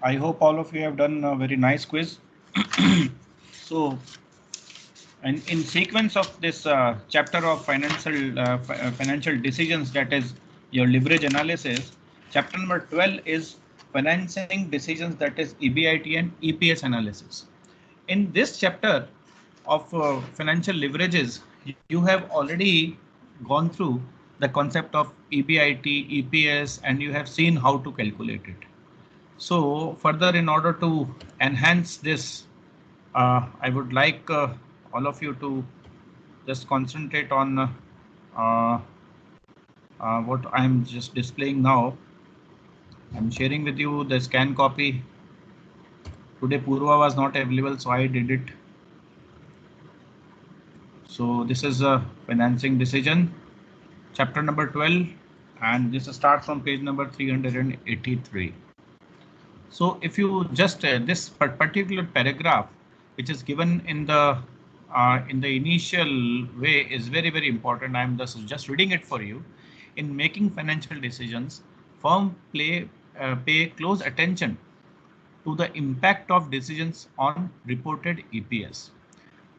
I hope all of you have done a very nice quiz. So, and in sequence of this chapter of financial decisions, that is your leverage analysis, chapter number 12 is financing decisions, that is EBIT and EPS analysis. In this chapter of financial leverages, you have already gone through the concept of EBIT, EPS, and you have seen how to calculate it. So further, in order to enhance this, I would like all of you to just concentrate on uh, what I'm just displaying now. I'm sharing with you the scan copy. Today Purva was not available, so I did it. So this is a financing decision, chapter number 12, and this starts from page number 383. So if you just this particular paragraph, which is given in the initial way, is very important. I'm just reading it for you. In making financial decisions, firm pay close attention to the impact of decisions on reported EPS.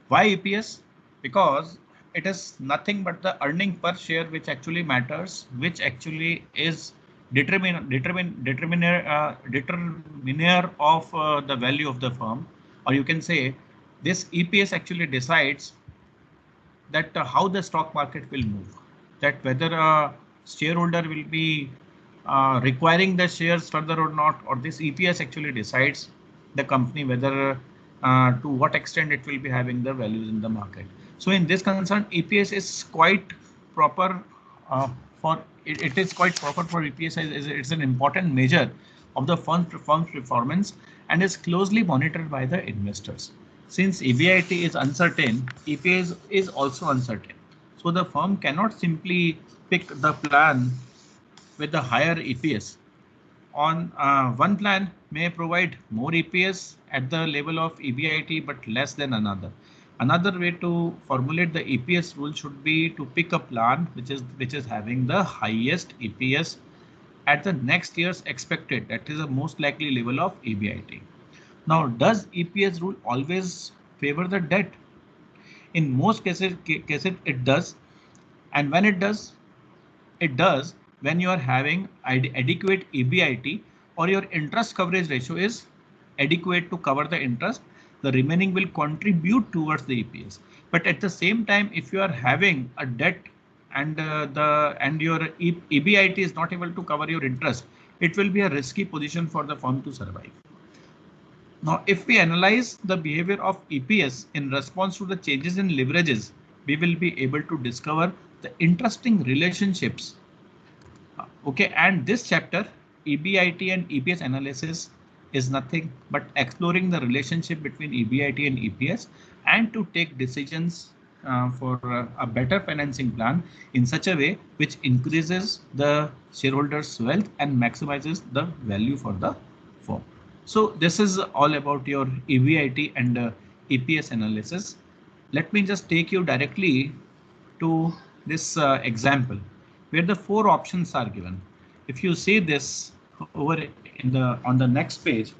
Why EPS? Because it is nothing but the earning per share which actually matters, which actually is determiner of the value of the firm, or you can say this EPS actually decides that how the stock market will move, that whether a shareholder will be requiring the shares further or not, or this EPS actually decides the company whether to what extent it will be having the values in the market. So in this concern, EPS is quite proper for it is quite proper for EPS. It's an important measure of the firm's performance and is closely monitored by the investors. Since EBIT is uncertain, EPS is also uncertain. So the firm cannot simply pick the plan with the higher EPS. On one plan may provide more EPS at the level of EBIT but less than another. Another way to formulate the EPS rule should be to pick a plan which is having the highest EPS at the next year's expected, that is the most likely level of EBIT. Now, does EPS rule always favor the debt? In most cases it does, and when it does when you are having adequate EBIT or your interest coverage ratio is adequate to cover the interest, the remaining will contribute towards the EPS. But at the same time, if you are having a debt and your EBIT is not able to cover your interest, it will be a risky position for the firm to survive. Now, if we analyze the behavior of EPS in response to the changes in leverages, we will be able to discover the interesting relationships. Okay, and this chapter, EBIT and EPS analysis, is nothing but exploring the relationship between EBIT and EPS and to take decisions for a better financing plan in such a way which increases the shareholders' wealth and maximizes the value for the firm. So this is all about your EBIT and EPS analysis. Let me just take you directly to this example where the four options are given. If you see this over in the on the next page,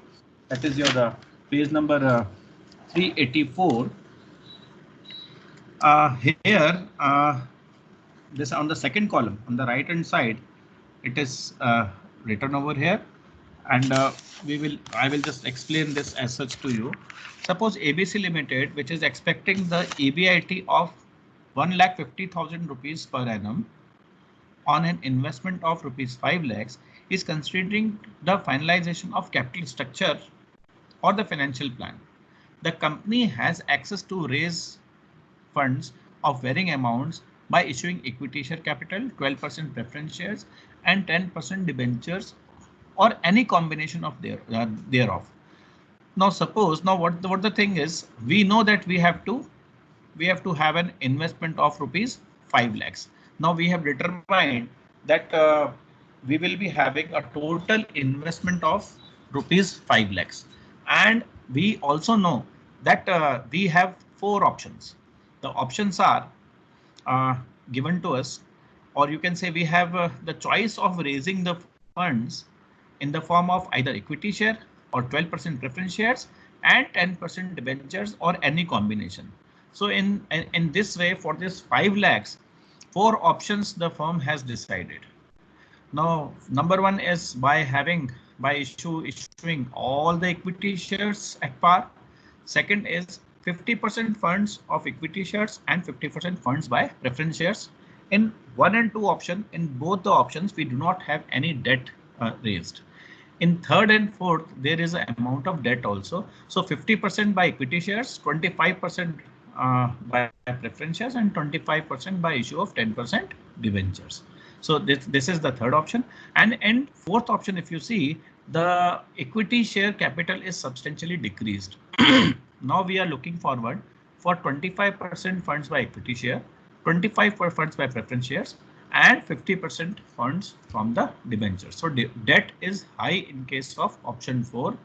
that is your page number 384. Here, this on the second column on the right hand side, it is written over here, and I will just explain this as such to you. Suppose ABC Limited, which is expecting the EBIT of 1,50,000 rupees per annum on an investment of rupees 5 lakhs, is considering the finalization of capital structure or the financial plan. The company has access to raise funds of varying amounts by issuing equity share capital, 12% preference shares, and 10% debentures, or any combination of thereof. Now suppose, now what the thing is, we know that we have to have an investment of rupees 5 lakhs. Now we have determined that we will be having a total investment of rupees 5 lakhs, and we also know that we have four options. The options are given to us, or you can say we have the choice of raising the funds in the form of either equity share, or 12% preference shares and 10% debentures or any combination. So in this way, for this 5 lakhs, 4 options the firm has decided. Now, number one is by issuing all the equity shares at par. Second is 50% funds of equity shares and 50% funds by preference shares. In 1 and 2 option, in both the options, we do not have any debt raised. In third and fourth, there is an amount of debt also. So 50% by equity shares, 25% by preference shares, and 25% by issue of 10% debentures. So this is the third option. And fourth option, if you see, the equity share capital is substantially decreased. Now we are looking forward for 25% funds by equity share, 25% funds by preference shares, and 50% funds from the debentures. So debt is high in case of option 4.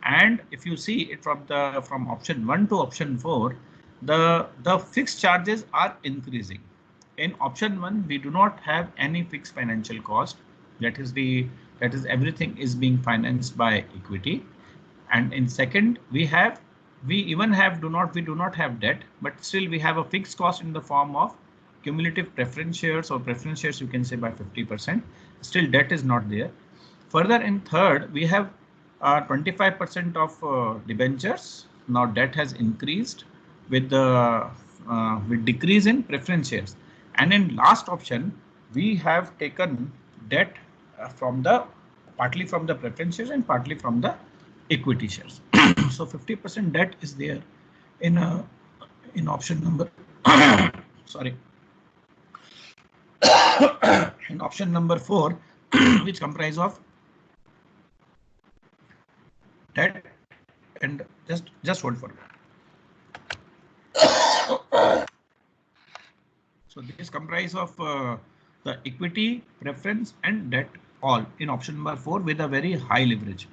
And if you see it from option 1 to option 4, the fixed charges are increasing. In option 1, we do not have any fixed financial cost. That is everything is being financed by equity. And in second, we do not have debt, but still we have a fixed cost in the form of cumulative preference shares, or preference shares you can say by 50%. Still debt is not there. Further, in third, we have 25% of debentures. Now debt has increased with decrease in preference shares. And in last option, we have taken debt partly from the preference shares and partly from the equity shares. So 50% debt is there in option number sorry in option number 4, which comprise of debt and just hold for me. So this comprise of the equity, preference, and debt all in option number 4 with a very high leverage.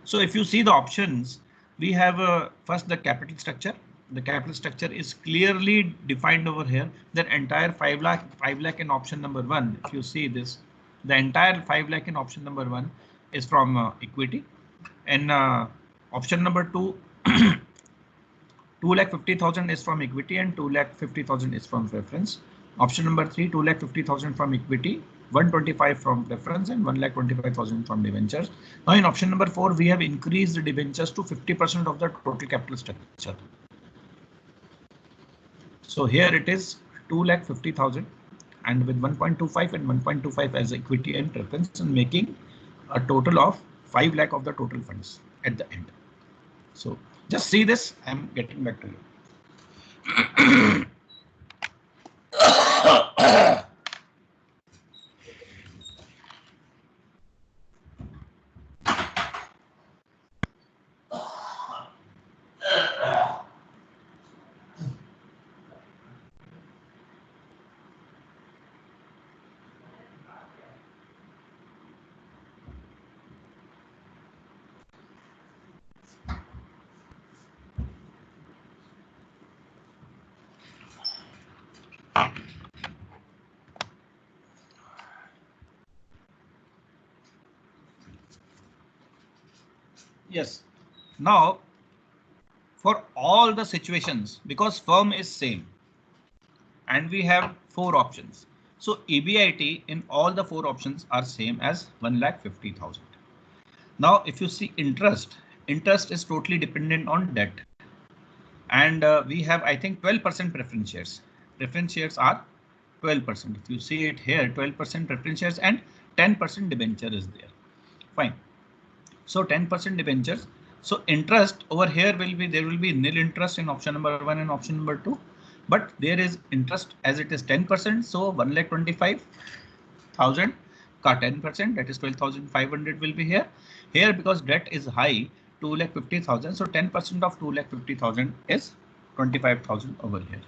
So if you see the options, we have first the capital structure. The capital structure is clearly defined over here. The entire 5 lakh in option number 1. If you see this, the entire 5 lakh in option number 1 is from equity. And option number 2, 2,50,000 is from equity and 2,50,000 is from preference. Option number 3, 2,50,000 from equity, 125 from preference, and 1,25,000 from debentures. Now in option number 4, we have increased the debentures to 50% of the total capital structure. So here it is 2,50,000 and with 1.25 and 1.25 as equity and preference, and making a total of 5 lakh of the total funds at the end. So just see this, I'm getting back to you. Yes. Now, for all the situations, because firm is same and we have 4 options. So EBIT in all the 4 options are same as 1,50,000. Now, if you see interest is totally dependent on debt. And we have, I think, 12% preference shares. Preference shares are 12%. If you see it here, 12% preference shares and 10% debenture is there. Fine. So 10% debentures. So interest over here there will be nil interest in option number 1 and option number 2. But there is interest as it is 10%. So 1,25,000 ka 10%, that is 12,500 will be here. Here because debt is high, 2,50,000. So 10% of 2,50,000 is 25,000 over here.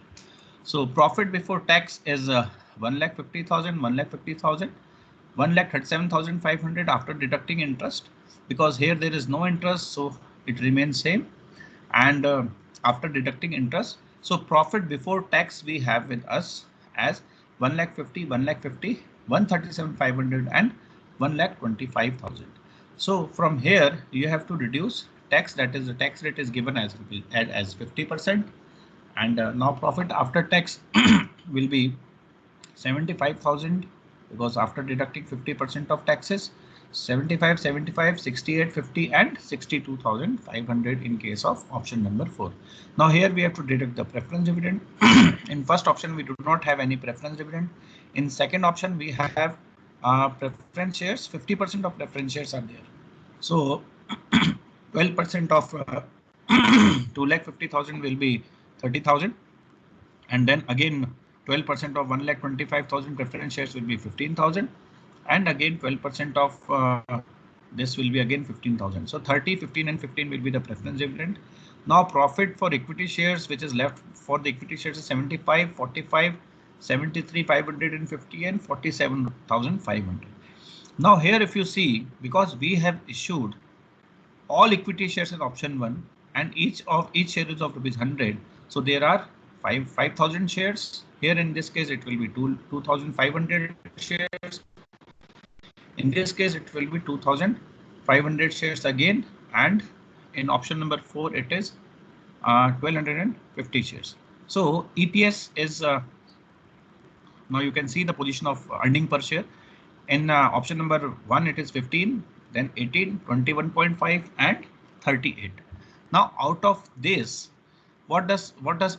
So profit before tax is 1,50,000, 1,50,000, 1,37,500 after deducting interest, because here there is no interest, so it remains same. And after deducting interest, so profit before tax we have with us as 1,50,000, 1,50,000, 1,37,500 and 1,25,000. So from here you have to reduce tax, that is the tax rate is given as 50%, and now profit after tax will be 75,000 because after deducting 50% of taxes, 75, 75, 68, 50 and 62,500 in case of option number 4. Now here we have to deduct the preference dividend. In first option we do not have any preference dividend. In second option we have preference shares, 50% of preference shares are there. So 12% of 2,50,000 will be 30,000, and then again 12% of 1,25,000 preference shares will be 15,000, and again 12% of this will be again 15,000. So 30, 15 and 15 will be the preference dividend. Now profit for equity shares which is left for the equity shares is 75, 45, 73, 550 and 47,500. Now here if you see, because we have issued all equity shares in option 1 and each share is of rupees 100, so there are 5,000 shares. Here in this case it will be 2,500 shares. In this case it will be 2,500 shares again, and in option number 4 it is 1,250 shares. So EPS is now you can see the position of earning per share. In option number 1 it is 15, then 18, 21.5 and 38. Now out of this, what does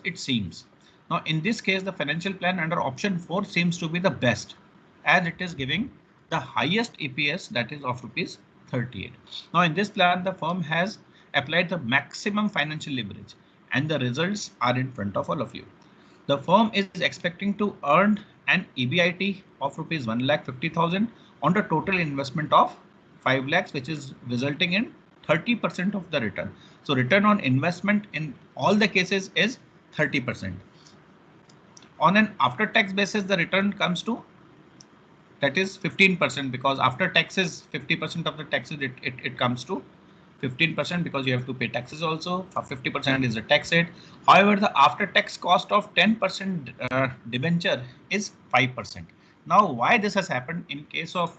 it seems? Now in this case the financial plan under option 4 seems to be the best, as it is giving the highest EPS, that is of rupees 38. Now in this plan the firm has applied the maximum financial leverage and the results are in front of all of you. The firm is expecting to earn an EBIT of rupees 1,50,000 on the total investment of 5 lakhs, which is resulting in 30% of the return. So return on investment in all the cases is 30%. On an after tax basis, the return comes to, that is 15%, because after taxes 50% of the taxes it comes to 15%, because you have to pay taxes also. 50% is the tax rate. However, the after tax cost of 10% debenture is 5%. Now why this has happened in case of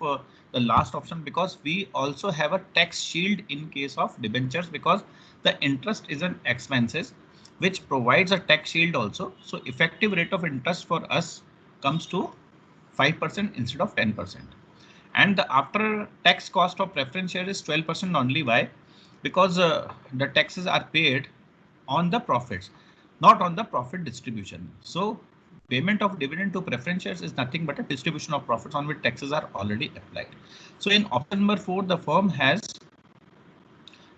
the last option? Because we also have a tax shield in case of debentures, because the interest is an expenses which provides a tax shield also. So effective rate of interest for us comes to 5% instead of 10%. And the after tax cost of preference share is 12% only. Why? Because the taxes are paid on the profits, not on the profit distribution. So payment of dividend to preference shares is nothing but a distribution of profits on which taxes are already applied. So in option number 4, the firm has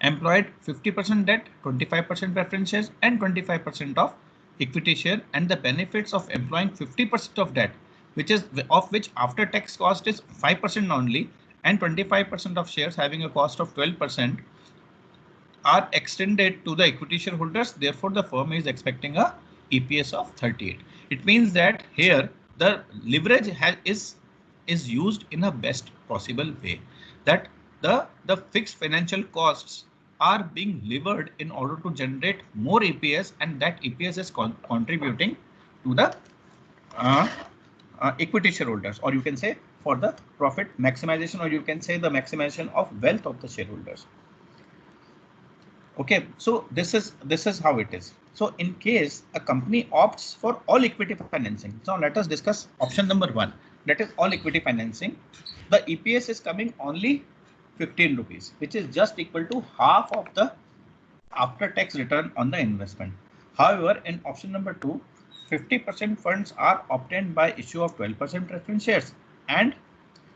employed 50% debt, 25% preference shares and 25% of equity share, and the benefits of employing 50% of debt, which is of which after tax cost is 5% only, and 25% of shares having a cost of 12% are extended to the equity shareholders. Therefore, the firm is expecting a EPS of 38. It means that here the leverage is used in a best possible way, that the fixed financial costs are being levered in order to generate more EPS, and that EPS is contributing to the equity shareholders, or you can say for the profit maximization, or you can say the maximization of wealth of the shareholders. Okay, so this is how it is. So in case a company opts for all equity financing, so let us discuss option number 1, that is all equity financing. The EPS is coming only 15 rupees, which is just equal to half of the after tax return on the investment. However, in option number 2, 50% funds are obtained by issue of 12% preference shares, and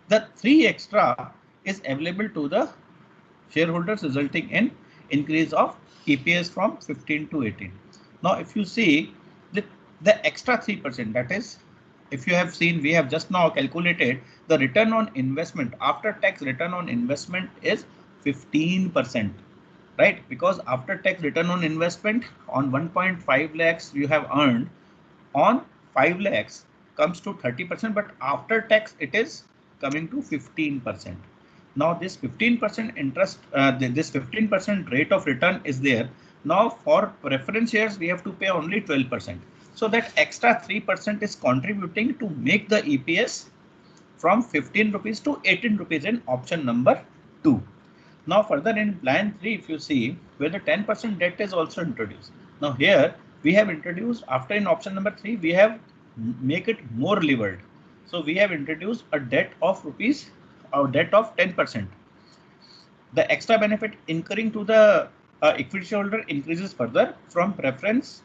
the 3 extra is available to the shareholders, resulting in increase of EPS from 15 to 18. Now, if you see the extra 3%, that is, if you have seen, we have just now calculated the return on investment, after tax return on investment is 15%, right? Because after tax return on investment on 1.5 lakhs you have earned, on 5 lakhs comes to 30%, but after tax it is coming to 15%. Now this 15% interest, this 15% rate of return is there. Now for preference shares we have to pay only 12%. So that extra 3% is contributing to make the EPS from 15 rupees to 18 rupees in option number 2. Now further in plan 3, if you see where the 10% debt is also introduced. Now here we have introduced, after in option number 3, we have make it more levered. So we have introduced a debt of rupees, or debt of 10%. The extra benefit incurring to the equity shareholder increases further from preference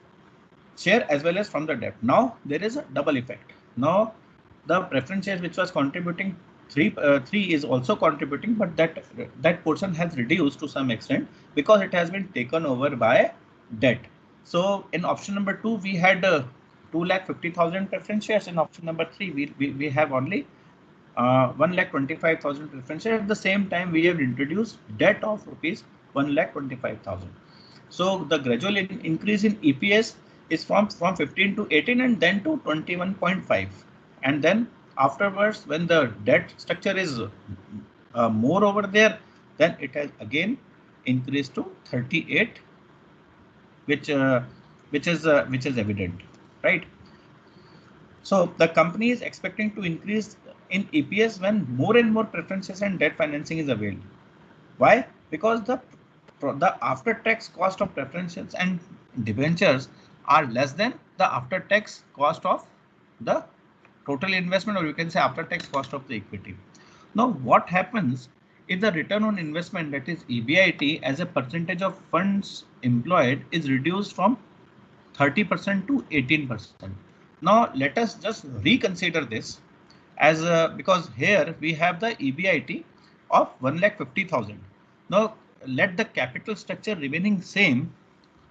share as well as from the debt. Now there is a double effect. Now the preference shares which was contributing 3 is also contributing, but that portion has reduced to some extent because it has been taken over by debt. So in option number 2 we had 2,50,000 preference shares. In option number 3 we have only 1,25,000 preference shares. At the same time we have introduced debt of rupees 1,25,000. So the gradual increase in EPS is from 15 to 18 and then to 21.5. And then afterwards, when the debt structure is more over there, then it has again increased to 38, which is evident, right? So the company is expecting to increase in EPS when more and more preferences and debt financing is available. Why? Because the after-tax cost of preferences and debentures are less than the after-tax cost of the total investment, or you can say after-tax cost of the equity. Now, what happens if the return on investment, that is EBIT, as a percentage of funds employed is reduced from 30% to 18%? Now, let us just reconsider this as because here we have the EBIT of 1,50,000. Now, let the capital structure remaining same,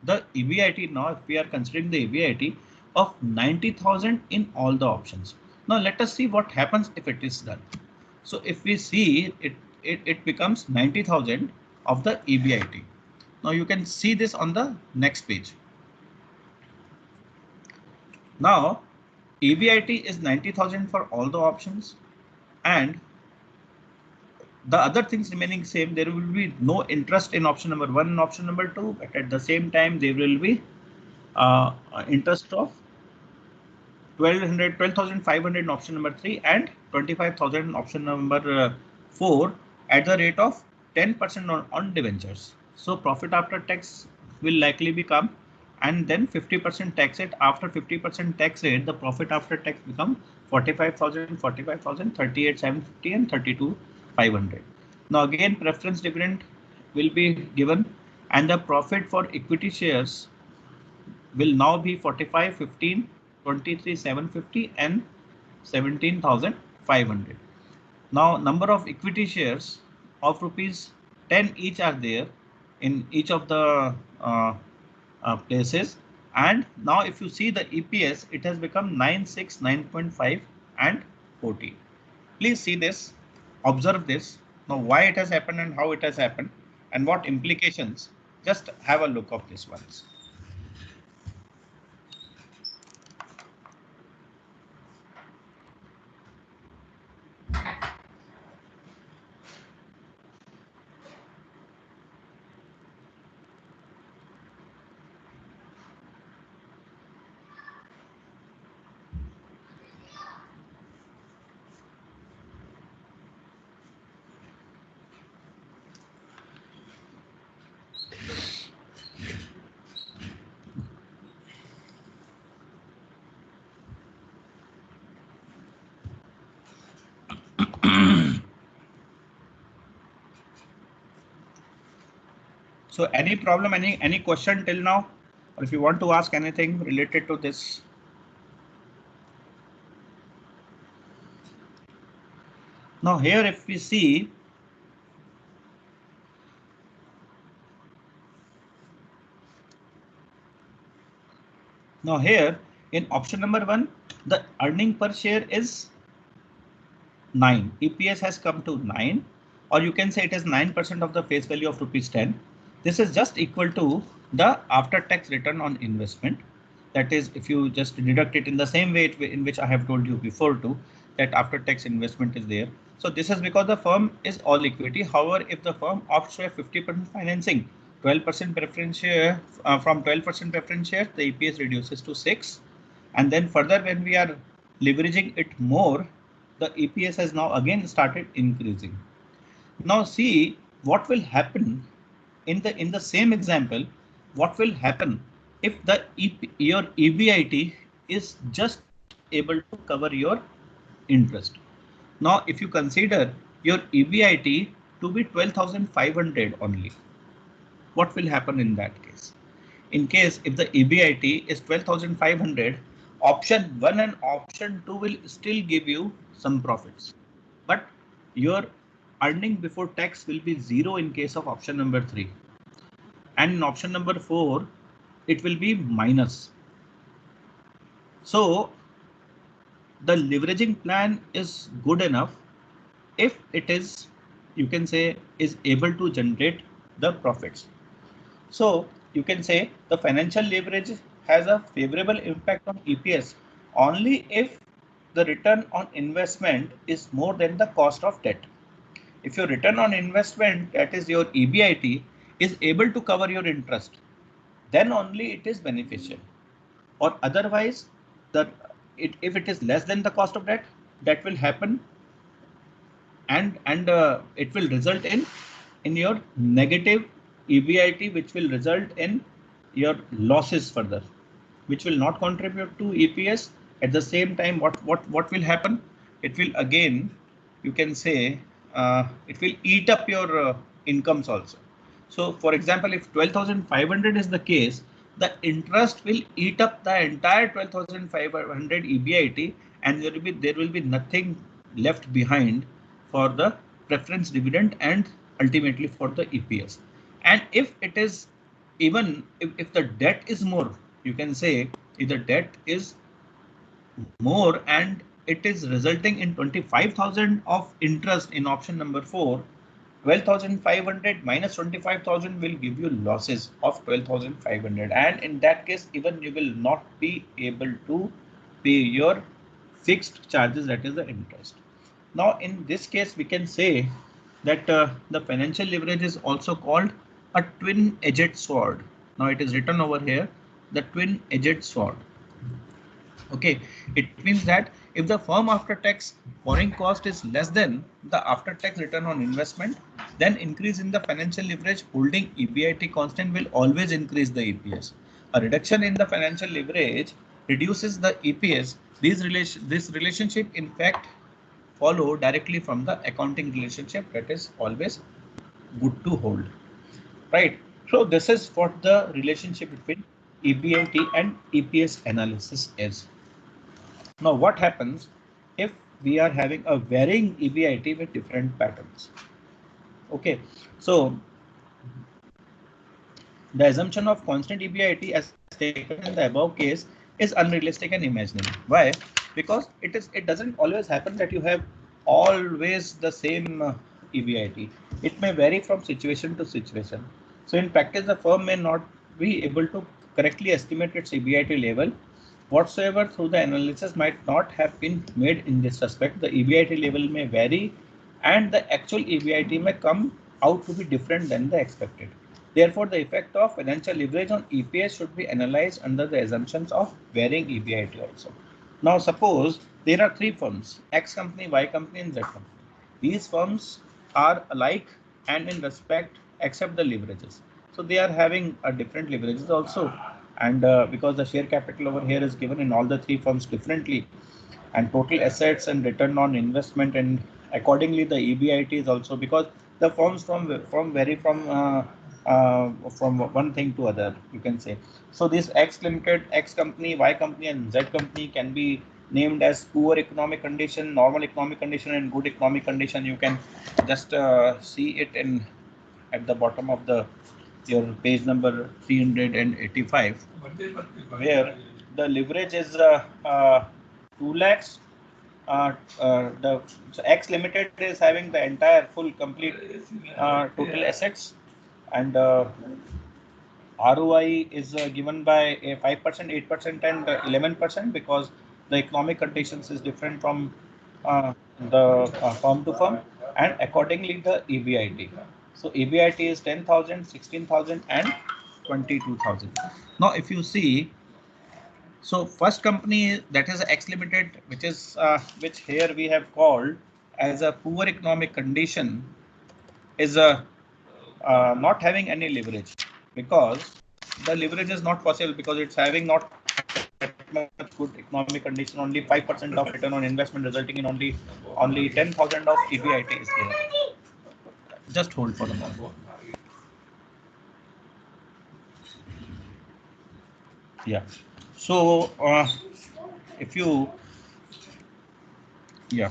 the EBIT, now if we are considering the EBIT of 90,000 in all the options. Now let us see what happens if it is done. So if we see it becomes 90,000 of the EBIT. Now you can see this on the next page. Now EBIT is 90,000 for all the options, and the other things remaining same. There will be no interest in option number 1 and option number 2, but at the same time there will be interest of 12,500 in option number 3 and 25,000 in option number 4 at the rate of 10% on debentures. So profit after tax will likely become, and then 50% tax rate. After 50% tax rate, the profit after tax become 45,000, 38,750 and 32,500. Now again preference dividend will be given, and the profit for equity shares will now be 45, 15, 23,750 and 17,500. Now number of equity shares of rupees 10 each are there in each of the places. And now if you see the EPS, it has become 9.6, 9.5 and 40. Please see this, observe this. Now why it has happened and how it has happened and what implications. Just have a look of this once. So any problem, any question till now, or if you want to ask anything related to this. Now here if we see, now here in option number 1, the earning per share is 9. EPS has come to 9, or you can say it is 9% of the face value of rupees 10. This is just equal to the after tax return on investment. That is, if you just deduct it in the same way in which I have told you before too, that after tax investment is there. So this is because the firm is all equity. However, if the firm opts for 50% financing, 12% preference share, from 12% preference share, the EPS reduces to 6. And then further, when we are leveraging it more, the EPS has now again started increasing. Now see, what will happen in the same example, what will happen if the your EBIT is just able to cover your interest? Now, if you consider your EBIT to be 12,500 only, what will happen in that case? In case if the EBIT is 12,500, option 1 and option 2 will still give you some profits, but your earning before tax will be zero in case of option number 3, and in option number 4 it will be minus. So the leveraging plan is good enough if it is, you can say, is able to generate the profits. So you can say the financial leverage has a favorable impact on EPS only if the return on investment is more than the cost of debt. If your return on investment, that is your EBIT, is able to cover your interest, then only it is beneficial. Or otherwise, if it is less than the cost of debt, that will happen, and it will result in your negative EBIT, which will result in your losses further, which will not contribute to EPS. At the same time, what will happen? It will again, you can say, it will eat up your incomes also. So, for example, if 12,500 is the case, the interest will eat up the entire 12,500 EBIT, and there will be nothing left behind for the preference dividend and ultimately for the EPS. And if it is, even if the debt is more, you can say if the debt is more and it is resulting in 25,000 of interest in option number 4, 12,500 minus 25,000 will give you losses of 12,500, and in that case even you will not be able to pay your fixed charges, that is the interest. Now in this case we can say that the financial leverage is also called a twin-edged sword. Now it is written over here, the twin-edged sword. Okay, it means that if the firm after tax borrowing cost is less than the after tax return on investment, then increase in the financial leverage holding EBIT constant will always increase the EPS. A reduction in the financial leverage reduces the EPS. This relationship in fact follow directly from the accounting relationship, that is always good to hold, right? So this is what the relationship between EBIT and EPS analysis is. Now what happens if we are having a varying EBIT with different patterns? Okay, so the assumption of constant EBIT as taken in the above case is unrealistic and imaginary. Why? Because it doesn't always happen that you have always the same EBIT. It may vary from situation to situation. So in practice, the firm may not be able to correctly estimate its EBIT level whatsoever through the analysis might not have been made in this respect. The EBIT level may vary and the actual EBIT may come out to be different than the expected. Therefore, the effect of financial leverage on EPS should be analyzed under the assumptions of varying EBIT also. Now, suppose there are three firms, X company, Y company, and Z company. These firms are alike and in respect except the leverages. So they are having a different leverages also. And because the share capital over here is given in all the three firms differently, and total assets and return on investment, and accordingly the EBIT is also, because the firms vary from one thing to other, you can say. So this X limited, X company, Y company, and Z company can be named as poor economic condition, normal economic condition, and good economic condition. You can just see it in at the bottom of your page number 385, where the leverage is 2 lakhs. So X Limited is having the entire full complete total assets, and ROI is given by a 5%, 8%, and 11%, because the economic conditions is different from the firm to firm, and accordingly the EBIT. So EBIT is 10,000, 16,000, and 22,000. Now, if you see, so first company, that is X Limited, which here we have called as a poor economic condition, is not having any leverage, because the leverage is not possible because it's having not that much good economic condition. Only 5% of return on investment, resulting in only 10,000 of EBIT is there. Just hold for a moment. Yeah. So if you, yeah,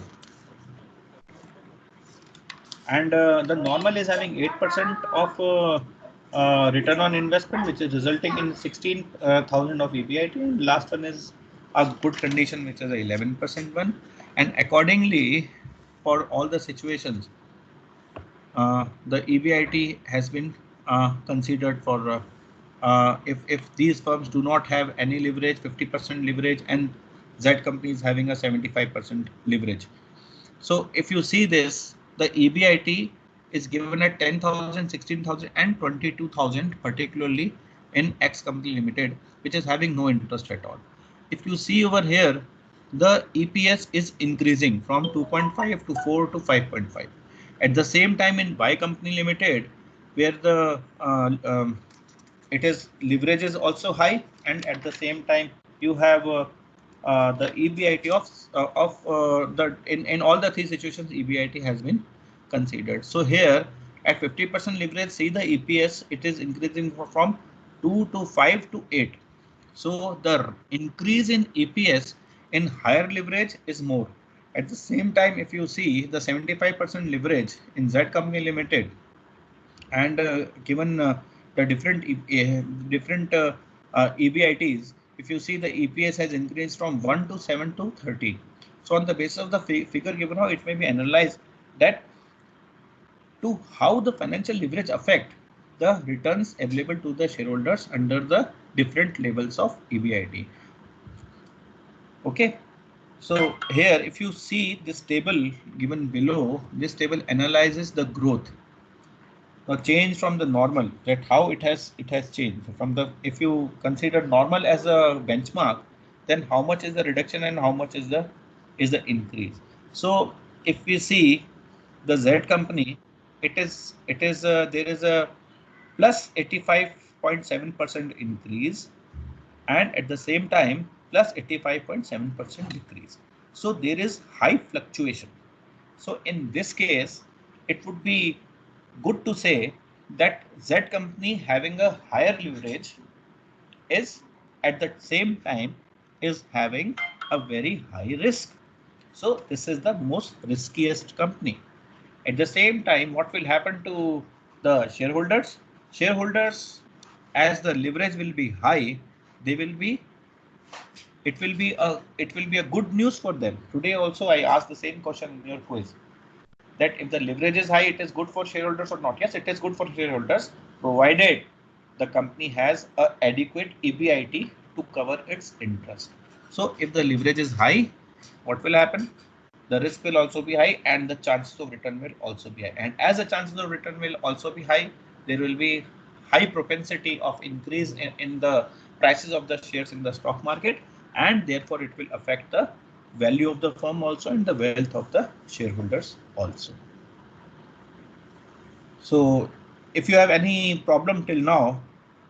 and the normal is having 8% of return on investment, which is resulting in 16,000 of EBIT. And last one is a good condition, which is a 11% one. And accordingly, for all the situations, the EBIT has been considered for if these firms do not have any leverage, 50% leverage, and Z company is having a 75% leverage. So if you see this, the EBIT is given at 10,000, 16,000 and 22,000, particularly in X Company Limited, which is having no interest at all. If you see over here, the EPS is increasing from 2.5 to 4 to 5.5. At the same time, in Y Company Limited, where the it is leverage is also high, and at the same time you have the EBIT of the in all the three situations EBIT has been considered. So here at 50% leverage, see the EPS, it is increasing from 2 to 5 to 8. So the increase in EPS in higher leverage is more. At the same time, if you see the 75% leverage in Z Company Limited, and given the different EBITs, if you see the EPS has increased from 1 to 7 to 13. So on the basis of the figure given out, it may be analyzed that to how the financial leverage affect the returns available to the shareholders under the different levels of EBIT. Okay. So here, if you see this table given below, this table analyzes the growth. Now change from the normal, that how it has changed from the, if you consider normal as a benchmark, then how much is the reduction and how much is the increase. So if we see the Z company, there is a plus 85.7% increase, and at the same time plus 85.7% decrease. So there is high fluctuation. So in this case, it would be good to say that Z company having a higher leverage is at the same time is having a very high risk. So this is the most riskiest company. At the same time, what will happen to the shareholders? Shareholders, as the leverage will be high, they will be, it will be a good news for them. Today also I asked the same question in your quiz, that if the leverage is high, it is good for shareholders or not? Yes, it is good for shareholders, provided the company has a adequate EBIT to cover its interest. So if the leverage is high, what will happen? The risk will also be high and the chances of return will also be high. And as the chances of return will also be high, there will be high propensity of increase in the prices of the shares in the stock market, and therefore it will affect the value of the firm also and the wealth of the shareholders also. So if you have any problem till now,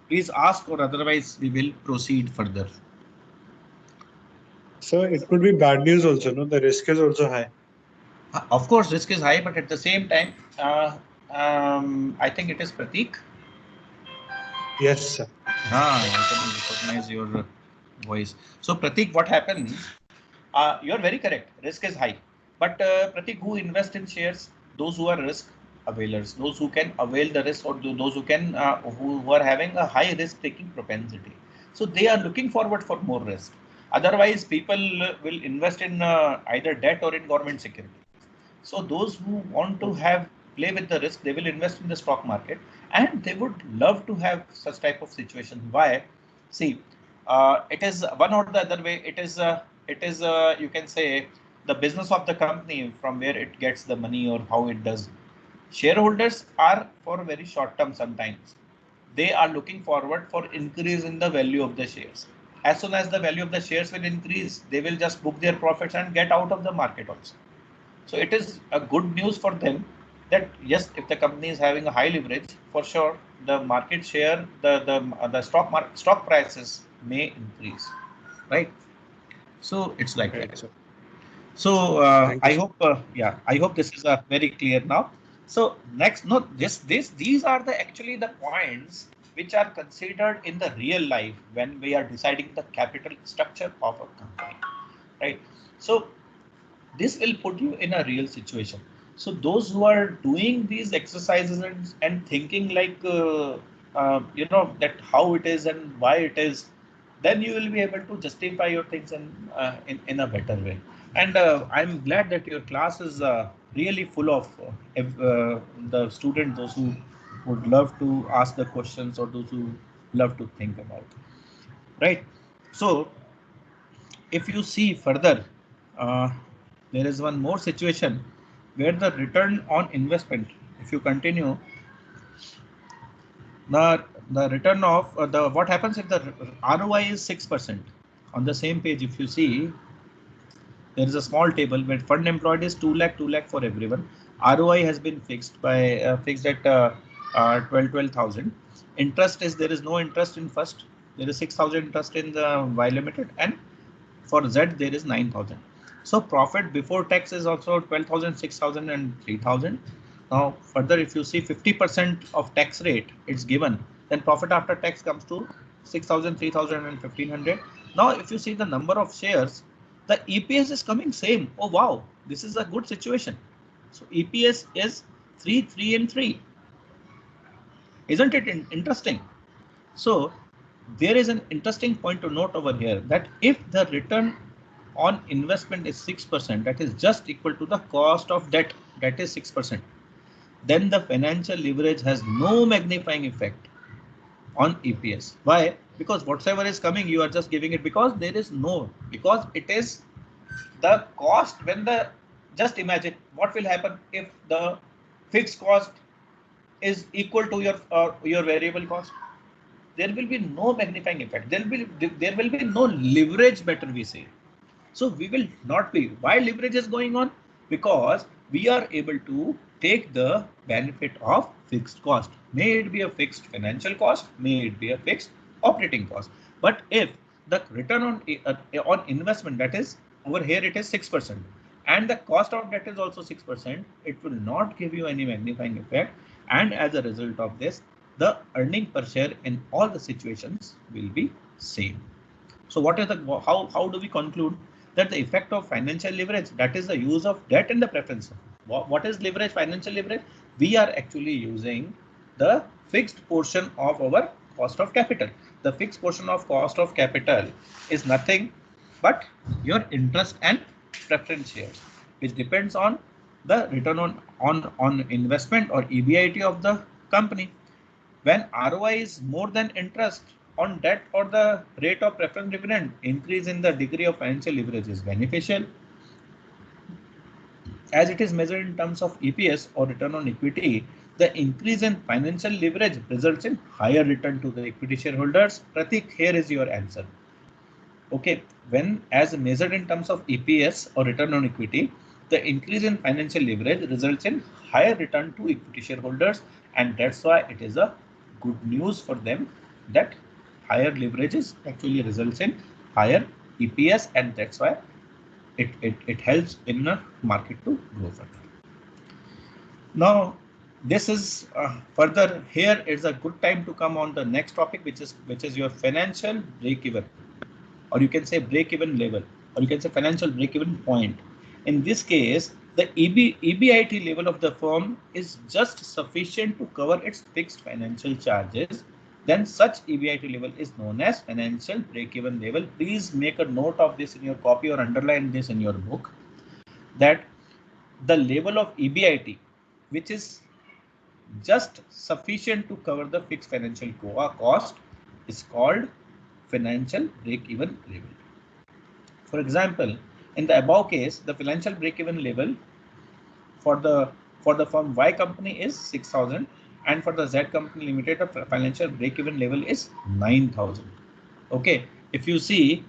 please ask, or otherwise we will proceed further. So it could be bad news also, no? The risk is also high. Of course, risk is high, but at the same time, I think it is Pratik. Yes, sir. I can recognize your voice. So Pratik, what happens? You're very correct. Risk is high, but Pratik, who invest in shares? Those who are risk availers, those who can avail the risk, or those who can who are having a high risk-taking propensity. So they are looking forward for more risk. Otherwise, people will invest in either debt or in government security. So those who want to have play with the risk, they will invest in the stock market, and they would love to have such type of situation. Why? See, it is one or the other way. It is you can say the business of the company from where it gets the money or how it does. Shareholders are for very short term sometimes. They are looking forward for increase in the value of the shares. As soon as the value of the shares will increase, they will just book their profits and get out of the market also. So it is a good news for them that yes, if the company is having a high leverage, for sure the market share, the stock prices may increase, right? So it's like that. Right, sir. So Thank you, I sir. hope, yeah, I hope this is very clear now. So next, no, these are the actually the points which are considered in the real life when we are deciding the capital structure of a company, right? So this will put you in a real situation. So those who are doing these exercises and thinking like that how it is and why it is, then you will be able to justify your things in a better way. And I'm glad that your class is really full of the students, those who would love to ask the questions or those who love to think about, right? So if you see further, uh, there is one more situation where the return on investment, if you continue, the return of the what happens if the ROI is 6%. On the same page, if you see, there is a small table where fund employed is 2 lakh for everyone. ROI has been fixed at 12,000. Interest is there is no interest in first. There is 6,000 interest in the Y Limited, and for Z there is 9,000. So profit before tax is also 12,000, 6,000 and 3,000. Now further, if you see 50% of tax rate it's given, then profit after tax comes to 6,000, 3,000 and 1,500. Now if you see the number of shares, the EPS is coming same. Oh wow, this is a good situation. So EPS is 3, 3 and 3. Isn't it interesting? So there is an interesting point to note over here that if the return on investment is 6%, that is just equal to the cost of debt, that is 6%, then the financial leverage has no magnifying effect on EPS. Why? Because whatever is coming, you are just giving it because there is no, because it is the cost when the, just imagine what will happen if the fixed cost is equal to your variable cost. There will be no magnifying effect. There will be no leverage, better we say. So we will not be. Why leverage is going on? Because we are able to take the benefit of fixed cost. May it be a fixed financial cost, may it be a fixed operating cost. But if the return on investment, that is over here it is 6%, and the cost of debt is also 6%, it will not give you any magnifying effect. And as a result of this, the earning per share in all the situations will be same. So what is the how do we conclude that the effect of financial leverage, that is the use of debt in the preference? What is leverage, financial leverage? We are actually using the fixed portion of our cost of capital. The fixed portion of cost of capital is nothing but your interest and preference shares, which depends on the return on investment or EBIT of the company. When ROI is more than interest on debt or the rate of preference dividend, increase in the degree of financial leverage is beneficial, as it is measured in terms of EPS or return on equity. The increase in financial leverage results in higher return to the equity shareholders. Pratik, here is your answer. Okay, when as measured in terms of EPS or return on equity, the increase in financial leverage results in higher return to equity shareholders, and that's why it is a good news for them that higher leverages actually results in higher EPS, and that's why it helps in the market to grow further. Now, this is further here is a good time to come on the next topic, which is your financial break-even, or you can say break-even level, or you can say financial break-even point. In this case, the EBIT level of the firm is just sufficient to cover its fixed financial charges. Then such EBIT level is known as financial break-even level. Please make a note of this in your copy or underline this in your book, that the level of EBIT, which is just sufficient to cover the fixed financial cost, is called financial break-even level. For example, in the above case, the financial break-even level for the firm Y company is 6,000, and for the Z company limited, the financial break-even level is 9,000. Okay, if you see,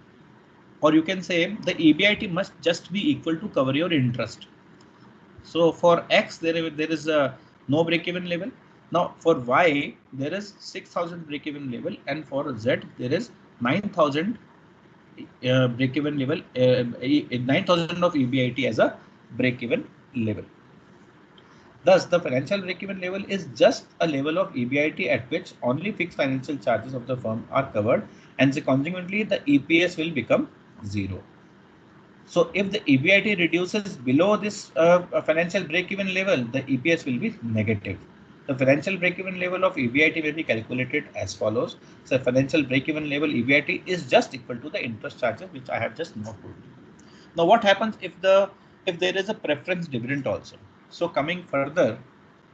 or you can say the EBIT must just be equal to cover your interest. So for X, there is a no break-even level. Now for Y, there is 6,000 break-even level, and for Z, there is 9,000 break-even level, 9,000 of EBIT as a break-even level. Thus, the financial break-even level is just a level of EBIT at which only fixed financial charges of the firm are covered, and so consequently the EPS will become zero. So if the EBIT reduces below this financial break-even level, the EPS will be negative. The financial break-even level of EBIT will be calculated as follows. So financial break-even level EBIT is just equal to the interest charges, which I have just not told you. Now what happens if there is a preference dividend also? So coming further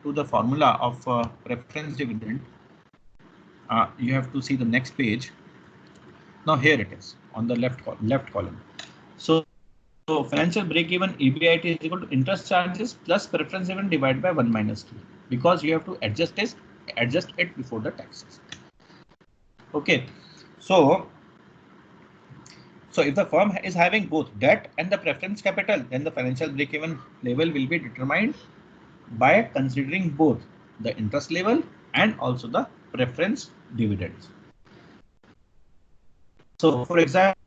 to the formula of preference dividend, you have to see the next page. Now here it is on the left column. So financial break-even EBIT is equal to interest charges plus preference dividend divided by 1 minus 2, because you have to adjust it before the taxes. Okay, so if the firm is having both debt and the preference capital, then the financial break-even level will be determined by considering both the interest level and also the preference dividends. So for example,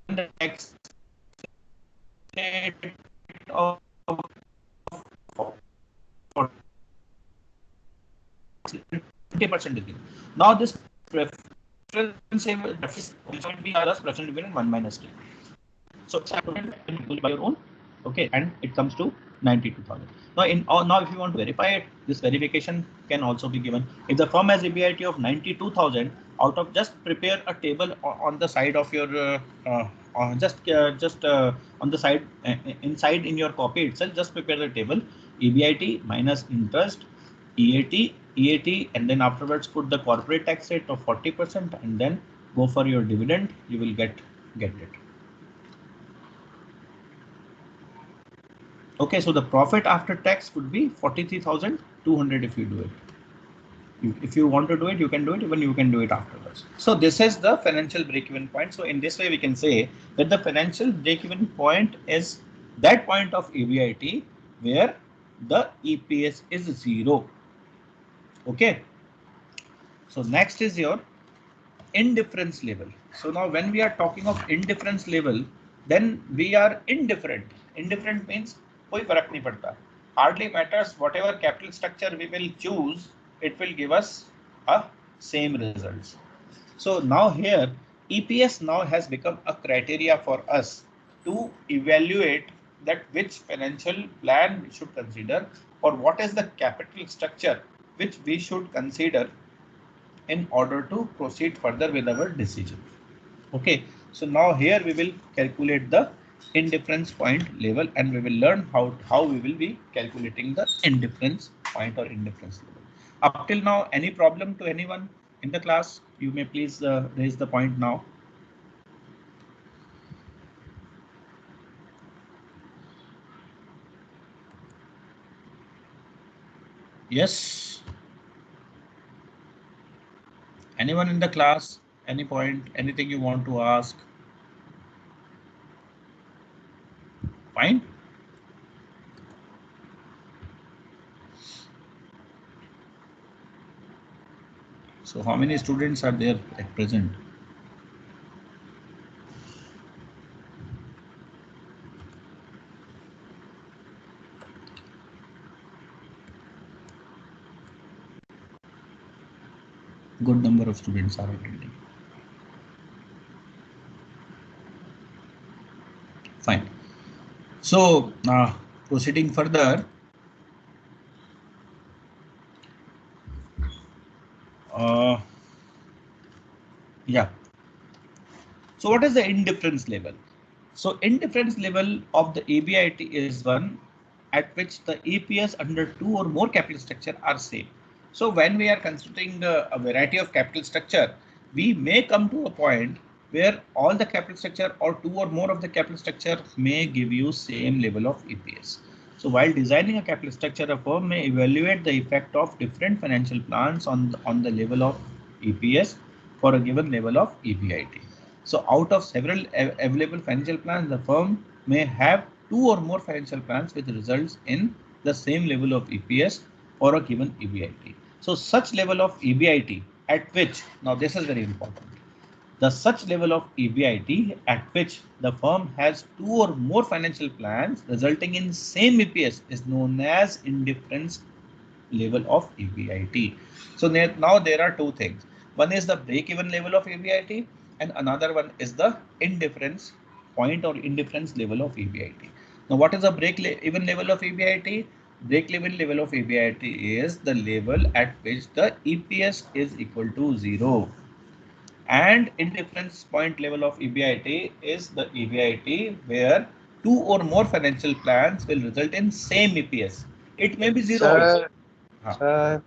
the tax rate of 20% again. Now this preference will be as preference dividend 1 minus 2. So it's by your own. Okay, and it comes to 92,000. Now if you want to verify it, this verification can also be given. If the firm has EBIT of 92,000, out of just prepare a table on the side of your on the side inside in your copy itself, just prepare the table EBIT minus interest, EAT, and then afterwards put the corporate tax rate of 40%, and then go for your dividend. You will get it. Okay, so the profit after tax would be 43,200 if you do it. If you want to do it, you can do it, even you can do it afterwards. So this is the financial break-even point. So in this way, we can say that the financial break-even point is that point of EBIT where the EPS is zero. Okay. So next is your indifference level. So now when we are talking of indifference level, then we are indifferent. Indifferent means कोई फर्क नहीं पड़ता. Hardly matters whatever capital structure we will choose, it will give us a same results. So now here EPS now has become a criteria for us to evaluate that which financial plan we should consider, or what is the capital structure which we should consider in order to proceed further with our decision. Okay, so now here we will calculate the indifference point level, and we will learn how we will be calculating the indifference point or indifference level. Up till now, any problem to anyone in the class? You may please raise the point now. Yes. Anyone in the class? Any point? Anything you want to ask? Fine. So how many students are there at present? Good number of students are attending. Fine. So proceeding further, yeah. So what is the indifference level? So indifference level of the EBIT is one at which the EPS under two or more capital structure are same. So when we are considering a variety of capital structure, we may come to a point where all the capital structure or two or more of the capital structure may give you same level of EPS. So while designing a capital structure, a firm may evaluate the effect of different financial plans on the level of EPS for a given level of EBIT. So out of several available financial plans, the firm may have two or more financial plans which results in the same level of EPS for a given EBIT. So such level of EBIT at which, now this is very important, the such level of EBIT at which the firm has two or more financial plans resulting in same EPS is known as indifference level of EBIT. So now there are two things. One is the break-even level of EBIT and another one is the indifference point or indifference level of EBIT. Now what is the break-even level of EBIT? Break-even level of EBIT is the level at which the EPS is equal to 0. And indifference point level of EBIT is the EBIT where two or more financial plans will result in same EPS. It may be 0 also. Sir,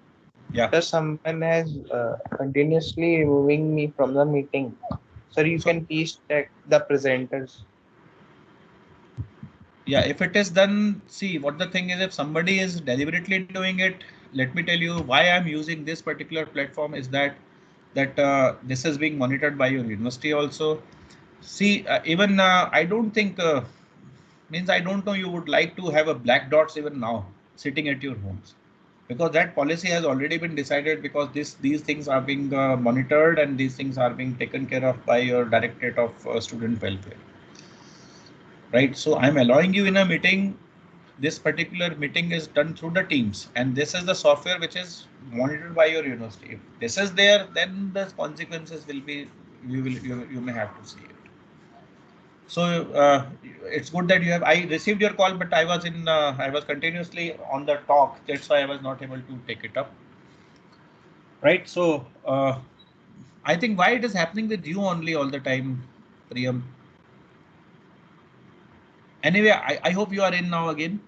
Yeah. sir, someone has continuously removing me from the meeting. Sir, you can please check the presenters. Yeah, if it is done, see what the thing is, if somebody is deliberately doing it, let me tell you why I'm using this particular platform is that this is being monitored by your university also. See, even I don't think means I don't know you would like to have a black dots even now sitting at your homes, because that policy has already been decided, because these things are being monitored and these things are being taken care of by your Directorate of Student Welfare. Right, so I'm allowing you in a meeting. This particular meeting is done through the Teams, and this is the software which is monitored by your university. If this is there, then the consequences will be you may have to see it. So it's good that you have. I received your call, but I was continuously on the talk. That's why I was not able to take it up. Right. So I think why it is happening with you only all the time, Priyam. Anyway, I hope you are in now again.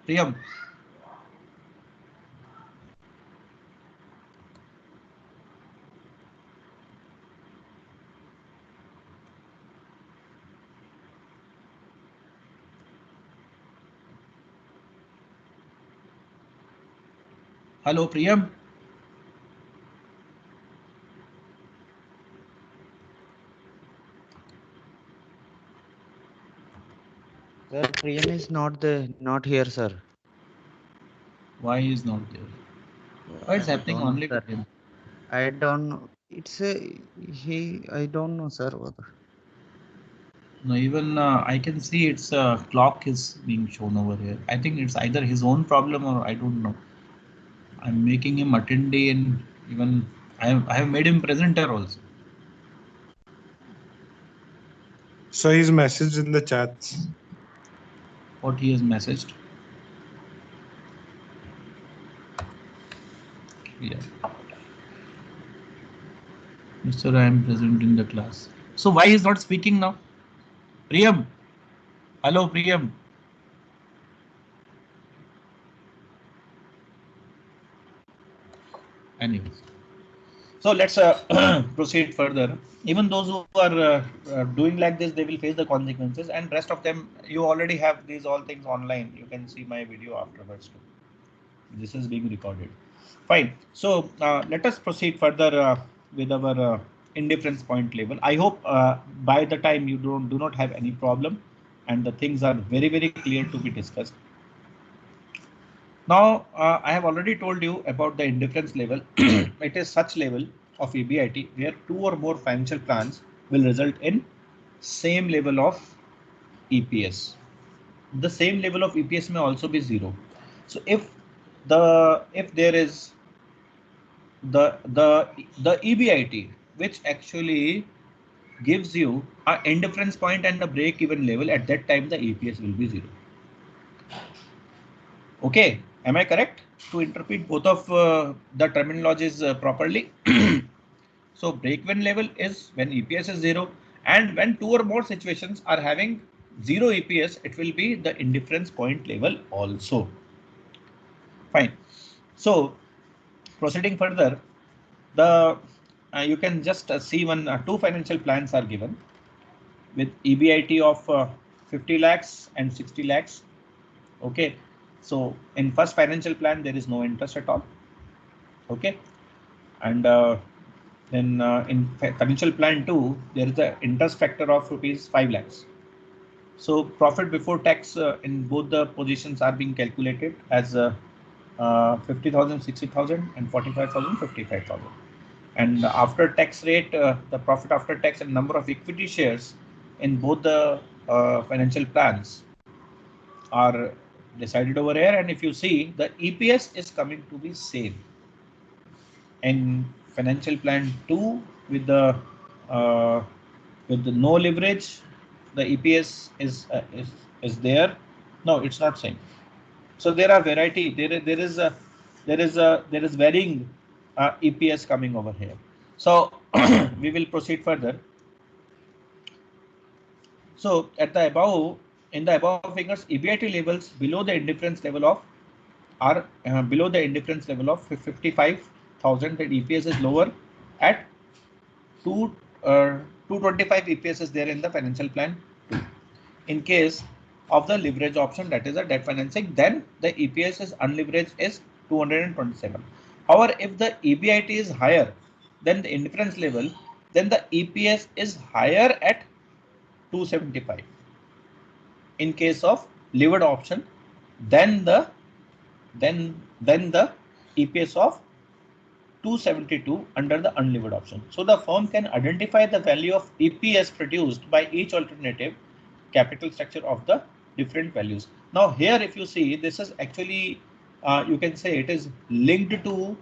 Priyam. Hello, Priyam. Sir, Priyam is not here, sir. Why is not there? Why is happening Don't know, only sir. with him? I don't know. It's a I don't know, sir. No, even I can see its clock is being shown over here. I think it's either his own problem or I don't know. I'm making him attendee, and even I have made him presenter also. So he's messaged in the chats. What he has messaged. Yeah. Mr. I am present in the class. So why he's not speaking now? Priyam. Hello, Priyam. Anyways. So let's proceed further. Even those who are doing like this, they will face the consequences, and rest of them, you already have these all things online. You can see my video afterwards too. This is being recorded. Fine. So let us proceed further with our indifference point level. I hope by the time you do not have any problem, and the things are very clear to be discussed. Now, I have already told you about the indifference level. It is such level of EBIT where two or more financial plans will result in same level of EPS. The same level of EPS may also be 0. So if there is the EBIT which actually gives you a indifference point and the break even level, at that time the EPS will be 0. Okay, am I correct to interpret both of the terminologies properly? So break-even level is when EPS is 0, and when two or more situations are having 0 EPS, it will be the indifference point level also. Fine. So proceeding further, the you can just see two financial plans are given with EBIT of 50 lakhs and 60 lakhs. Okay, so in first financial plan there is no interest at all. Okay, and then in financial plan 2 there is the interest factor of rupees 5 lakhs. So profit before tax in both the positions are being calculated as 50,000, 60,000 and 45,000, 55,000. And after tax rate, the profit after tax and number of equity shares in both the financial plans are decided over here. And if you see, the EPS is coming to be same in financial plan 2 with the no leverage. The EPS is there. No, it's not same. So there are variety. There is varying EPS coming over here. So we will proceed further. So at the above, in the above figures, EBIT levels below the indifference level of are below the indifference level of 55,000. The EPS is lower at 225 EPS is there in the financial plan 2. In case of the leverage option, that is a debt financing, then the EPS is unleveraged is 227. However, if the EBIT is higher than the indifference level, then the EPS is higher at 275. In case of levered option, then the EPS of 272 under the unlevered option. So the firm can identify the value of EPS produced by each alternative capital structure of the different values. Now here, if you see, this is actually you can say it is linked to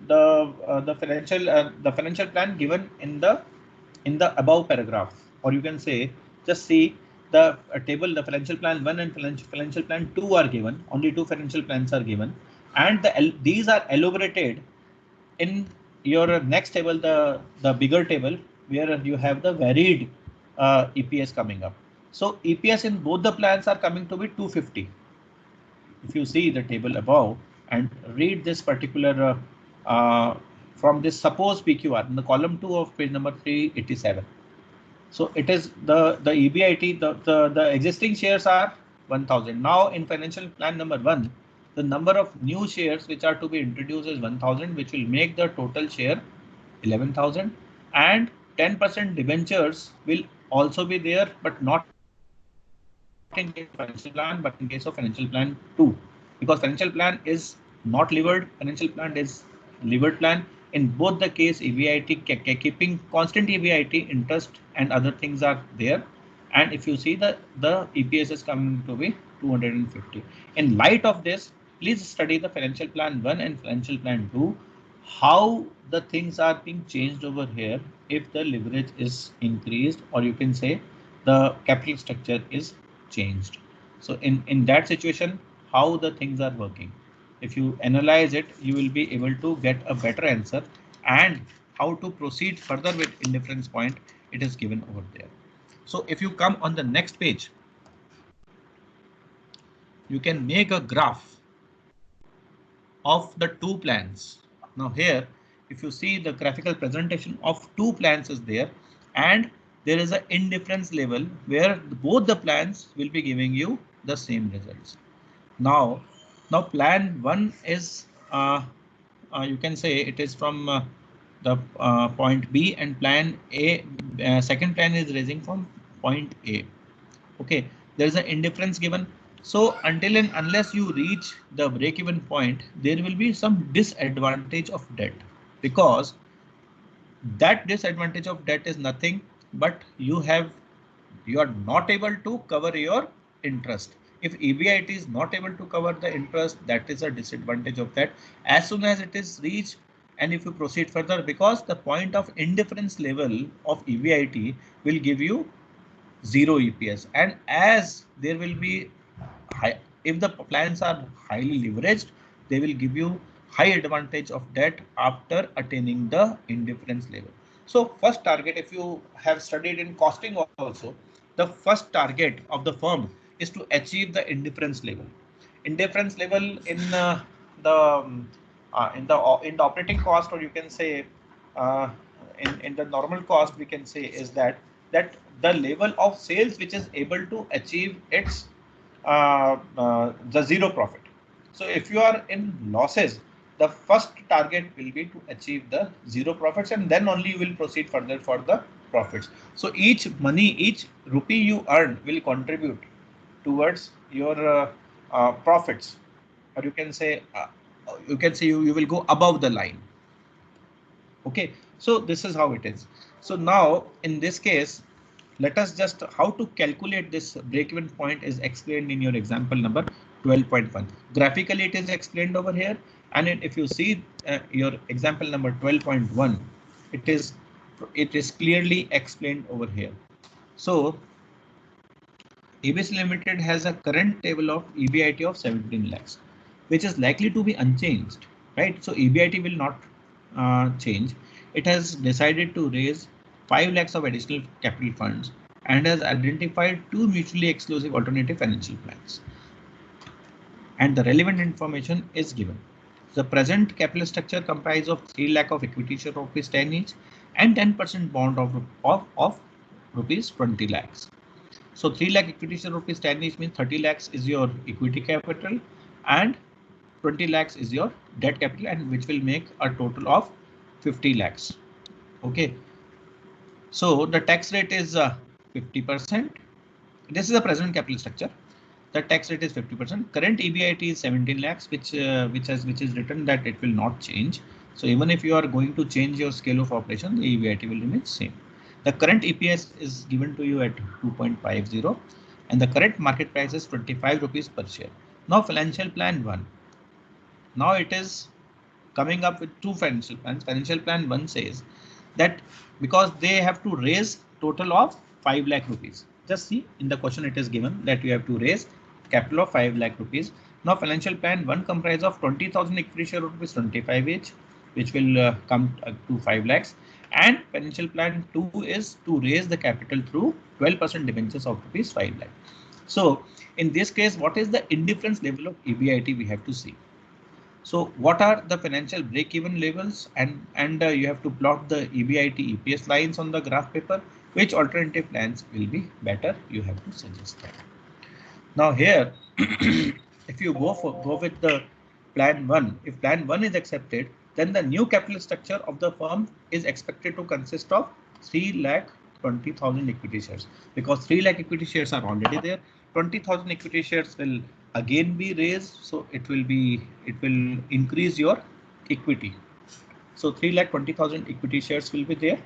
the financial plan given in the above paragraph, or you can say just see the table. The financial plan 1 and financial plan 2 are given. Only 2 financial plans are given, and these are elaborated in your next table, the bigger table, where you have the varied EPS coming up. So EPS in both the plans are coming to be 250. If you see the table above and read this particular from this suppose PQR in the column 2 of page number 387. So it is the EBIT, the existing shares are 1000. Now in financial plan number 1, the number of new shares which are to be introduced is 1000, which will make the total share 11,000, and 10% debentures will also be there, but not in case of financial plan, but in case of financial plan 2, because financial plan is not levered, financial plan is levered plan. In both the case, EBIT keeping constant EBIT, interest and other things are there. And if you see the EPS is coming to be 250. In light of this, please study the financial plan 1 and financial plan 2, how the things are being changed over here if the leverage is increased, or you can say the capital structure is changed. So in that situation, how the things are working. If you analyze it, you will be able to get a better answer, and how to proceed further with indifference point, it is given over there. So if you come on the next page, you can make a graph of the 2 plans. Now here, if you see the graphical presentation of 2 plans is there, and there is an indifference level where both the plans will be giving you the same results. Now plan 1 is you can say it is from the point B, and plan A, second plan is raising from point A. Okay, there is an indifference given. So until and unless you reach the break-even point, there will be some disadvantage of debt, because that disadvantage of debt is nothing but you are not able to cover your interest. If EBIT is not able to cover the interest, that is a disadvantage of that. As soon as it is reached, and if you proceed further, because the point of indifference level of EBIT will give you 0 EPS, and as there will be high, if the plans are highly leveraged, they will give you high advantage of debt after attaining the indifference level. So first target, if you have studied in costing also, the first target of the firm is to achieve the indifference level. Indifference level in the operating cost, or you can say in the normal cost, we can say is that the level of sales which is able to achieve its the zero profit. So if you are in losses, the first target will be to achieve the zero profits, and then only you will proceed further for the profits. So each rupee you earn will contribute towards your profits, or you can say you will go above the line. Okay, so this is how it is. So now in this case, let us just how to calculate this break-even point is explained in your example number 12.1. Graphically, it is explained over here, and if you see your example number 12.1, it is clearly explained over here. So ABC Limited has a current table of EBIT of 17 lakhs, which is likely to be unchanged, right? So EBIT will not change. It has decided to raise 5 lakhs of additional capital funds and has identified 2 mutually exclusive alternative financial plans. And the relevant information is given. The present capital structure comprises of 3 lakh of equity share of rupees 10 each and 10% bond of rupees 20 lakhs. So 3 lakh equity share rupees 10 each means 30 lakhs is your equity capital and 20 lakhs is your debt capital, and which will make a total of 50 lakhs. Okay. So the tax rate is 50%. This is the present capital structure. The tax rate is 50%. Current EBIT is 17 lakhs, which is written that it will not change. So even if you are going to change your scale of operation, the EBIT will remain same. The current EPS is given to you at 2.50 and the current market price is 25 rupees per share. Now financial plan 1. Now it is coming up with 2 financial plans. Financial plan 1 says that because they have to raise total of 5 lakh rupees. Just see in the question it is given that you have to raise capital of 5 lakh rupees. Now financial plan 1 comprises of 20,000 equity share of rupees 25 each, which will come to 5 lakhs. And financial plan 2 is to raise the capital through 12% debentures of rupees 5 lakh. So in this case, what is the indifference level of EBIT we have to see. So what are the financial break-even levels, and you have to plot the EBIT EPS lines on the graph paper. Which alternative plans will be better? You have to suggest that. Now here, if you go with the plan 1, if plan 1 is accepted, then the new capital structure of the firm is expected to consist of 3,20,000 equity shares, because 3 lakh equity shares are already there. 20,000 equity shares will again be raised, so it will increase your equity. So 3,20,000 equity shares will be there,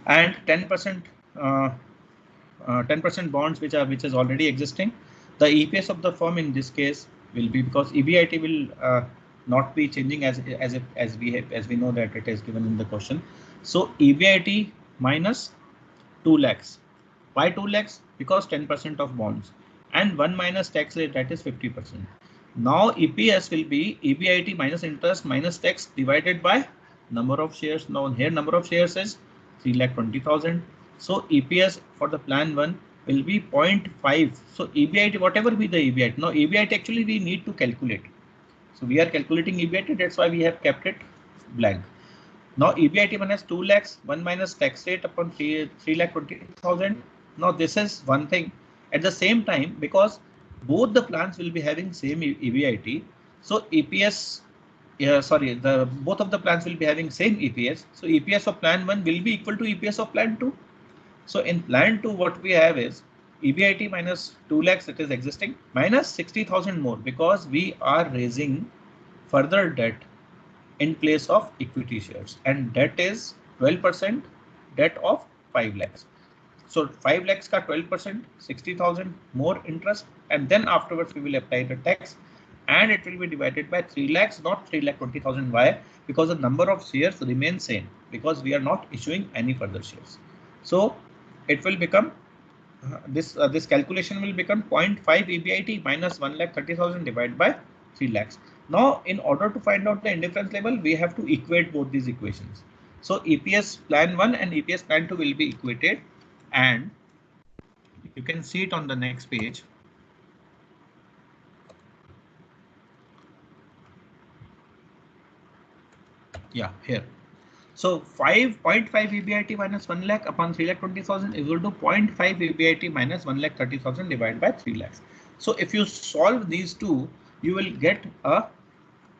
and 10% 10% bonds which is already existing. The EPS of the firm in this case will be, because EBIT will not be changing as we know that it is given in the question. So EBIT minus 2 lakhs. Why 2 lakhs? Because 10% of bonds and 1 minus tax rate, that is 50%. Now EPS will be EBIT minus interest minus tax divided by number of shares. Now here number of shares is 3,20,000. So EPS for the plan 1 will be 0.5. So EBIT, whatever be the EBIT. Now EBIT actually we need to calculate. So we are calculating EBIT, that's why we have kept it blank. Now EBIT minus 2 lakhs, 1 minus tax rate upon 3,20,000. Now this is one thing. At the same time, because both the plans will be having same EBIT, so EPS, both of the plans will be having same EPS. So EPS of plan 1 will be equal to EPS of plan 2. So in plan 2, what we have is EBIT minus 2 lakhs, it is existing, minus 60,000 more, because we are raising further debt in place of equity shares, and debt is 12% debt of 5 lakhs. So 5 lakhs ka 12%, 60,000 more interest, and then afterwards we will apply the tax, and it will be divided by 3 lakhs, not 3,20,000. Why? Because the number of shares remain same, because we are not issuing any further shares. So it will become this calculation will become 0.5 EBIT minus 1,30,000 divided by 3 lakhs. Now in order to find out the indifference level, we have to equate both these equations. So EPS plan 1 and EPS plan 2 will be equated, and you can see it on the next page. Yeah, here. So 0.5 EBIT minus 1 lakh upon 3,20,000 is equal to 0.5 EBIT minus 1,30,000 divided by 3 lakhs. So if you solve these two, you will get a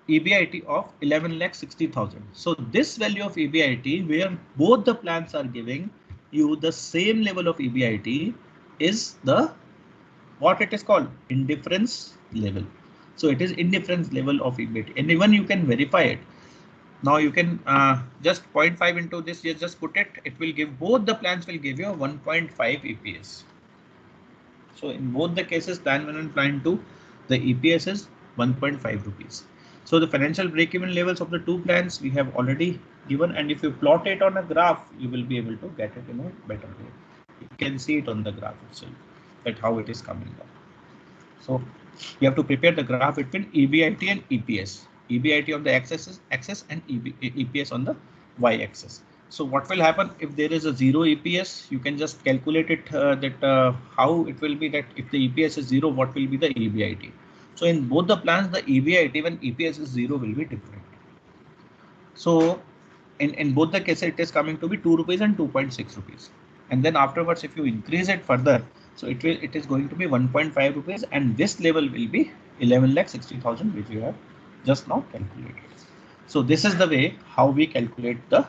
EBIT of 11,60,000. So this value of EBIT, where both the plans are giving you the same level of EBIT, is the what it is called indifference level. So it is indifference level of EBIT, and even you can verify it. Now you can just 0.5 into this, you just put it. It will give, both the plans will give you a 1.5 EPS. So in both the cases, plan 1 and plan 2, the EPS is 1.5 rupees. So the financial break-even levels of the two plans we have already given, and if you plot it on a graph, you will be able to get it in a better way. You can see it on the graph itself, that how it is coming down. So you have to prepare the graph between EBIT and EPS. EBIT on the x-axis and EPS on the y-axis. So what will happen if there is a 0 EPS? You can just calculate it how it will be, that if the EPS is 0, what will be the EBIT? So in both the plans, the EBIT when EPS is 0 will be different. So in both the cases, it is coming to be 2 rupees and 2.6 rupees. And then afterwards, if you increase it further, so it is going to be 1.5 rupees, and this level will be 11,60,000, which you have just now calculated. So this is the way how we calculate the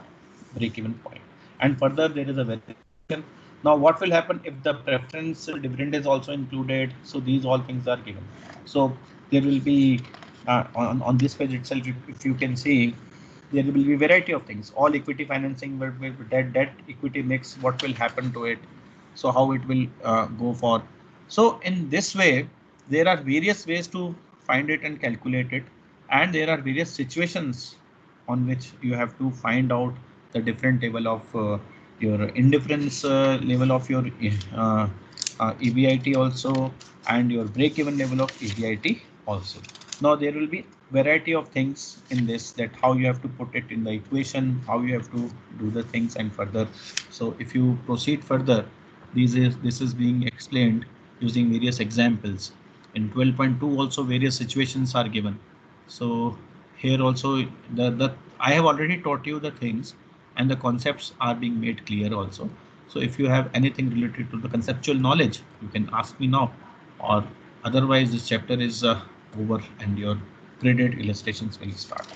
break-even point. And further, there is a verification. Now, what will happen if the preference dividend is also included? So these all things are given. So there will be on this page itself, if you can see, there will be a variety of things. All equity financing, debt equity mix, what will happen to it? So how it will go for. So in this way, there are various ways to find it and calculate it. And there are various situations on which you have to find out the different level of your indifference level of your EBIT also, and your break-even level of EBIT also. Now there will be variety of things in this, that how you have to put it in the equation, how you have to do the things and further. So if you proceed further, this is being explained using various examples. In 12.2 also various situations are given. So here also I have already taught you the things, and the concepts are being made clear also. So if you have anything related to the conceptual knowledge, you can ask me now, or otherwise this chapter is over and your graded illustrations will start.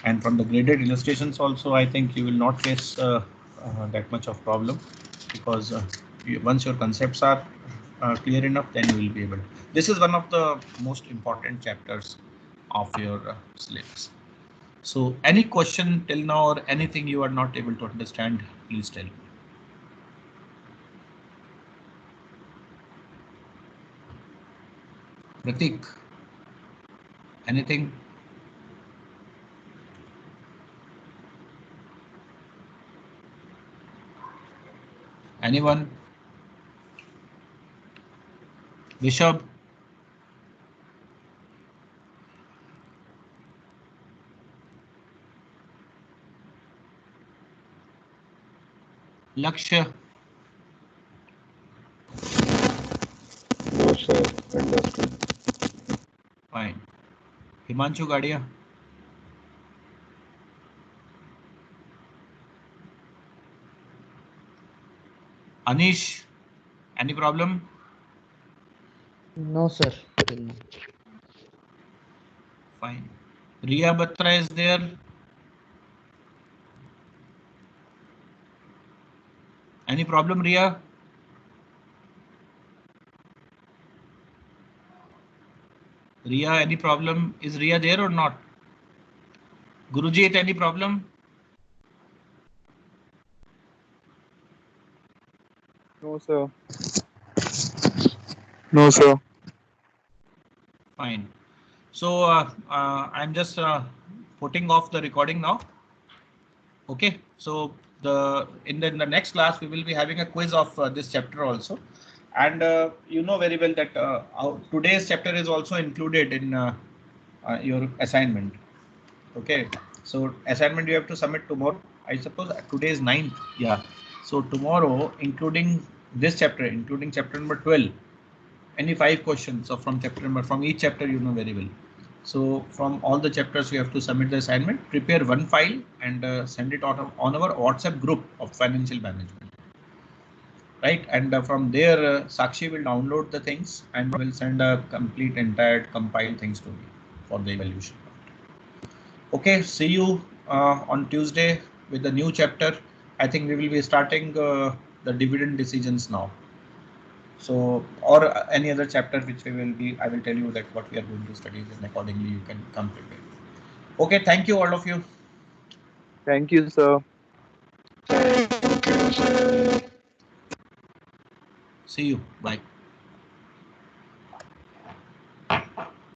And from the graded illustrations also, I think you will not face that much of problem, because once your concepts are clear enough, then you will be able. This is one of the most important chapters of your syllabus. So any question till now, or anything you are not able to understand, please tell me. Pratik, anything? Anyone? Vishab? Lakshya? No, sir. Understood. Fine. Himanshu Gadia? Anish, any problem? No, sir. Till now. Fine. Riya Batra is there. Any problem, Riya? Riya, any problem? Is Riya there or not? Guruji, any problem? No, sir. No, sir. Fine. So I'm just putting off the recording now. Okay. So in the next class we will be having a quiz of this chapter also, and you know very well that today's chapter is also included in your assignment. Okay. So assignment you have to submit tomorrow. I suppose today is 9th. Yeah. So tomorrow, including this chapter, including chapter number 12. Any 5 questions or from each chapter, you know very well. So from all the chapters you have to submit the assignment, prepare one file and send it on our WhatsApp group of financial management. right? And from there, Sakshi will download the things and will send a complete entire compiled things to me for the evaluation. Okay, see you on Tuesday with the new chapter. I think we will be starting the dividend decisions now. So, or any other chapter which we will be, I will tell you that what we are going to study, and accordingly you can come prepared. Okay, thank you all of you. Thank you, sir. See you. Bye.